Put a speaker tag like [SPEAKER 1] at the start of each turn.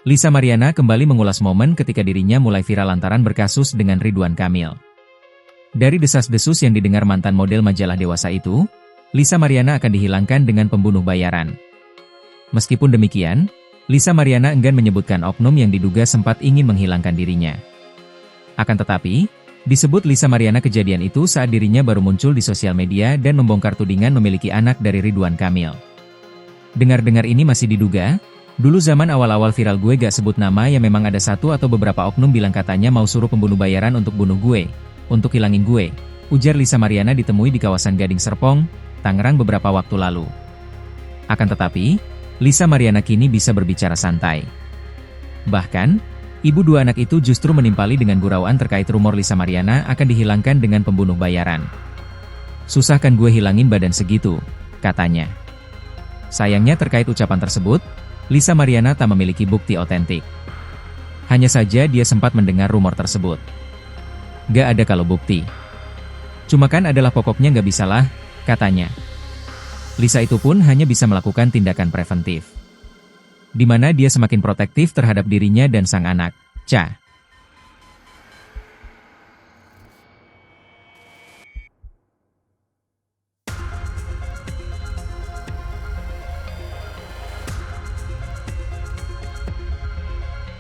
[SPEAKER 1] Lisa Mariana kembali mengulas momen ketika dirinya mulai viral lantaran berkasus dengan Ridwan Kamil. Dari desas-desus yang didengar mantan model majalah dewasa itu, Lisa Mariana akan dihilangkan dengan pembunuh bayaran. Meskipun demikian, Lisa Mariana enggan menyebutkan oknum yang diduga sempat ingin menghilangkan dirinya. Akan tetapi, disebut Lisa Mariana kejadian itu saat dirinya baru muncul di sosial media dan membongkar tudingan memiliki anak dari Ridwan Kamil. Dengar-dengar ini masih diduga, dulu zaman awal-awal viral gue gak sebut nama ya memang ada satu atau beberapa oknum bilang katanya mau suruh pembunuh bayaran untuk bunuh gue, untuk hilangin gue, ujar Lisa Mariana ditemui di kawasan Gading Serpong, Tangerang beberapa waktu lalu. Akan tetapi, Lisa Mariana kini bisa berbicara santai. Bahkan, ibu dua anak itu justru menimpali dengan gurauan terkait rumor Lisa Mariana akan dihilangkan dengan pembunuh bayaran. Susah kan gue hilangin badan segitu, katanya. Sayangnya terkait ucapan tersebut, Lisa Mariana tak memiliki bukti otentik. Hanya saja dia sempat mendengar rumor tersebut. Gak ada kalau bukti. Cuma kan adalah pokoknya gak bisalah, katanya. Lisa itu pun hanya bisa melakukan tindakan preventif, di mana dia semakin protektif terhadap dirinya dan sang anak, Cha.